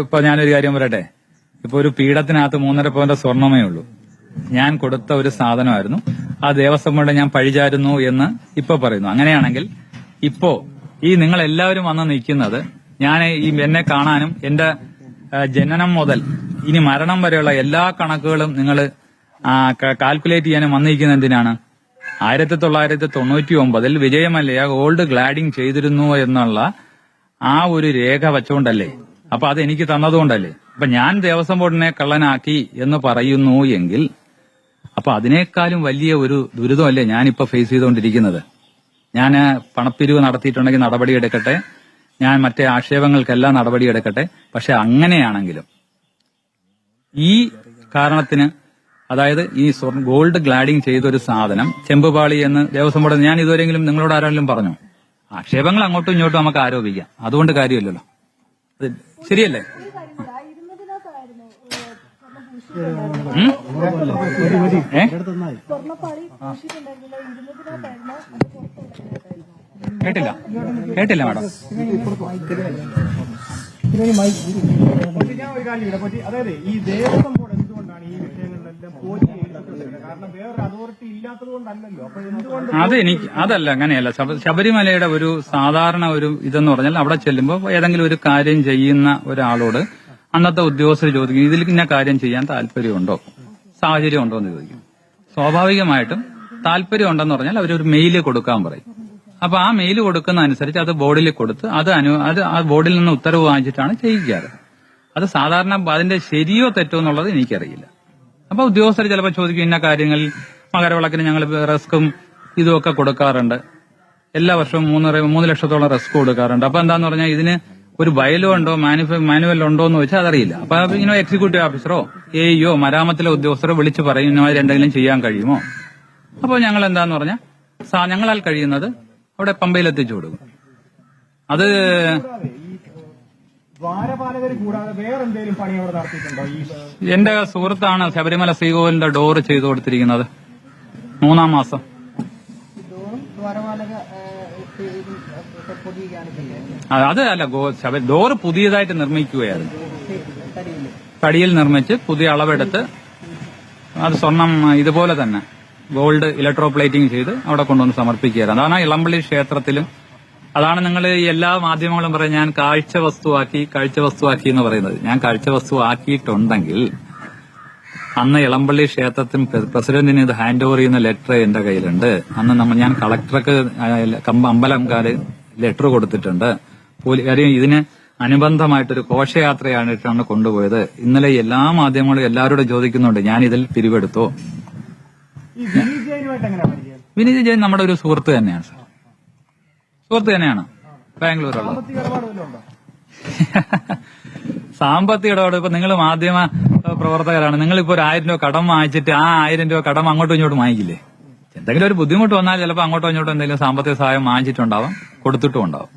ഇപ്പൊ ഞാനൊരു കാര്യം പറയട്ടെ. ഇപ്പൊ ഒരു പീഠത്തിനകത്ത് 3.5 പവന്റെ സ്വർണ്ണമേ ഉള്ളൂ. ഞാൻ കൊടുത്ത ഒരു സാധനമായിരുന്നു. ആ ദേവസ്വം കൊണ്ട് ഞാൻ പഴിചാരുന്നു എന്ന് ഇപ്പൊ പറയുന്നു. അങ്ങനെയാണെങ്കിൽ ഇപ്പോ ഈ നിങ്ങൾ എല്ലാവരും വന്ന് നിൽക്കുന്നത് ഞാൻ ഈ എന്നെ കാണാനും എന്റെ ജനനം മുതൽ ഇനി മരണം വരെയുള്ള എല്ലാ കണക്കുകളും നിങ്ങൾ കാൽക്കുലേറ്റ് ചെയ്യാനും വന്നിരിക്കുന്നത് എന്തിനാണ്? 1999 വിജയമല്ലയ ഗോൾഡ് ഗ്ലാഡിംഗ് ചെയ്തിരുന്നു എന്നുള്ള ആ ഒരു രേഖ വെച്ചുകൊണ്ടല്ലേ? അപ്പൊ അത് എനിക്ക് തന്നതുകൊണ്ടല്ലേ? അപ്പൊ ഞാൻ ദേവസ്വം ബോർഡിനെ കള്ളനാക്കി എന്ന് പറയുന്നു എങ്കിൽ അപ്പൊ അതിനേക്കാളും വലിയ ഒരു ദുരിതമല്ലേ ഞാനിപ്പോ ഫേസ് ചെയ്തുകൊണ്ടിരിക്കുന്നത്. ഞാൻ പണപ്പിരിവ് നടത്തിയിട്ടുണ്ടെങ്കിൽ നടപടിയെടുക്കട്ടെ, ഞാൻ മറ്റേ ആക്ഷേപങ്ങൾക്കെല്ലാം നടപടിയെടുക്കട്ടെ. പക്ഷെ അങ്ങനെയാണെങ്കിലും ഈ കാരണത്തിന്, അതായത് ഈ ഗോൾഡ് ഗ്ലാഡിംഗ് ചെയ്തൊരു സാധനം ചെമ്പുപാളി എന്ന് ദേവസ്വം ബോർഡ് ഞാൻ ഇതുവരെയെങ്കിലും നിങ്ങളോട് ആരെങ്കിലും പറഞ്ഞു? ആക്ഷേപങ്ങൾ അങ്ങോട്ടും ഇങ്ങോട്ടും നമുക്ക് ആരോപിക്കാം, അതുകൊണ്ട് കാര്യമില്ലല്ലോ. ശരിയല്ലേ? കേട്ടില്ല മാഡം. ഞാൻ ഒരു കാര്യം അതായത് ഈ ദേവസ്വം ബോർഡ് എന്തുകൊണ്ടാണ് ഈ വിഷയങ്ങളിലെല്ലാം പോറ്റി കാരണം വേറൊരു അതോറിറ്റി ഇല്ലാത്തത് കൊണ്ടല്ലല്ലോ. അപ്പൊ എന്തുകൊണ്ട് അത് അതല്ല, അങ്ങനെയല്ല. ശബരിമലയുടെ ഒരു സാധാരണ ഒരു ഇതെന്ന് പറഞ്ഞാൽ അവിടെ ചെല്ലുമ്പോൾ ഏതെങ്കിലും ഒരു കാര്യം ചെയ്യുന്ന ഒരാളോട് അന്നത്തെ ഉദ്യോഗസ്ഥർ ചോദിക്കും, ഇതിൽ ഇന്ന കാര്യം ചെയ്യാൻ താല്പര്യമുണ്ടോ, സാഹചര്യം ഉണ്ടോ എന്ന് ചോദിക്കും. സ്വാഭാവികമായിട്ടും താല്പര്യം ഉണ്ടെന്ന് പറഞ്ഞാൽ അവരൊരു മെയില് കൊടുക്കാൻ പറയും. അപ്പൊ ആ മെയിൽ കൊടുക്കുന്ന അനുസരിച്ച് അത് ബോർഡിൽ കൊടുത്ത് അത് ആ ബോർഡിൽ നിന്ന് ഉത്തരവ് വാങ്ങിച്ചിട്ടാണ് ചെയ്യിക്കാറ്. അത് സാധാരണ അതിന്റെ ശരിയോ തെറ്റോ എന്നുള്ളത് എനിക്കറിയില്ല. അപ്പൊ ഉദ്യോഗസ്ഥർ ചിലപ്പോൾ ചോദിക്കും, ഇന്ന കാര്യങ്ങളിൽ മകരവിളക്കിന് ഞങ്ങൾ റിസ്ക്കും ഇതുമൊക്കെ കൊടുക്കാറുണ്ട്, എല്ലാ വർഷവും 3 ലക്ഷത്തോളം റിസ്ക് കൊടുക്കാറുണ്ട്. അപ്പൊ എന്താന്ന് പറഞ്ഞാൽ ഇതിന് ഒരു ബയലോ ഉണ്ടോ മാനുവൽ ഉണ്ടോ എന്ന് വെച്ചാൽ അതറിയില്ല. അപ്പൊ ഇങ്ങനെ എക്സിക്യൂട്ടീവ് ഓഫീസറോ എഇഒ മരാമത്തിലെ ഉദ്യോഗസ്ഥരോ വിളിച്ചു പറയും, ഇന്നമാതിരി എന്തെങ്കിലും ചെയ്യാൻ കഴിയുമോ? അപ്പോൾ ഞങ്ങൾ എന്താന്ന് പറഞ്ഞാൽ ഞങ്ങളാൽ കഴിയുന്നത് അവിടെ പമ്പയിൽ എത്തിച്ചു കൊടുക്കും. അത് ദ്വാരപാലകർ കൂടാതെ വേറെന്തെങ്കിലും പണി അവിടെ നടത്തിയിട്ടുണ്ടോ? എന്റെ സുഹൃത്താണ് ശബരിമല ശ്രീകോവിലിന്റെ ഡോറ് ചെയ്തു കൊടുത്തിരിക്കുന്നത് 3-ാം മാസം. അത് അല്ല, ഡോറ് പുതിയതായിട്ട് നിർമ്മിക്കുകയായിരുന്നു. തടിയിൽ നിർമ്മിച്ച് പുതിയ അളവെടുത്ത് അത് സ്വർണം ഇതുപോലെ തന്നെ ഗോൾഡ് ഇലക്ട്രോപ്ലേറ്റിംഗ് ചെയ്ത് അവിടെ കൊണ്ടുവന്ന് സമർപ്പിക്കുകയായിരുന്നു. അതാണ് ഇളമ്പള്ളി ക്ഷേത്രത്തിലും. അതാണ് നിങ്ങൾ ഈ എല്ലാ മാധ്യമങ്ങളും പറയും ഞാൻ കാഴ്ച വസ്തുവാക്കി എന്ന് പറയുന്നത്. ഞാൻ കാഴ്ച വസ്തു ആക്കിയിട്ടുണ്ടെങ്കിൽ അന്ന് ഇളമ്പള്ളി ക്ഷേത്രത്തിൽ പ്രസിഡന്റിന് ഇത് ഹാൻഡ് ഓവർ ചെയ്യുന്ന ലെറ്റർ എന്റെ കയ്യിലുണ്ട്. അന്ന് ഞാൻ കളക്ടർക്ക് അമ്പലംകാര് ലെറ്റർ കൊടുത്തിട്ടുണ്ട്. കാര്യം ഇതിന് അനുബന്ധമായിട്ടൊരു ഘോഷയാത്രയായിട്ടാണ് കൊണ്ടുപോയത്. ഇന്നലെ എല്ലാ മാധ്യമങ്ങളും എല്ലാവരോടും ചോദിക്കുന്നുണ്ട് ഞാൻ ഇതിൽ പിരിവെടുത്തോ. വിനീത് ജെയിൻ നമ്മുടെ ഒരു സുഹൃത്ത് തന്നെയാണ് സാർ. സുഹൃത്ത് തന്നെയാണ്, ബാംഗ്ലൂരുള്ള. സാമ്പത്തിക ഇടപാട് ഇപ്പൊ നിങ്ങൾ മാധ്യമ പ്രവർത്തകരാണ്. നിങ്ങളിപ്പോ 1000 രൂപ കടം വാങ്ങിച്ചിട്ട് ആ 1000 രൂപ കടം അങ്ങോട്ടും ഇങ്ങോട്ടും വാങ്ങിക്കില്ലേ? എന്തെങ്കിലും ഒരു ബുദ്ധിമുട്ട് വന്നാൽ ചിലപ്പോൾ അങ്ങോട്ടോ ഇങ്ങോട്ടോ എന്തെങ്കിലും സാമ്പത്തിക സഹായം വാങ്ങിച്ചിട്ടുണ്ടാവാം, കൊടുത്തിട്ടും ഉണ്ടാവും.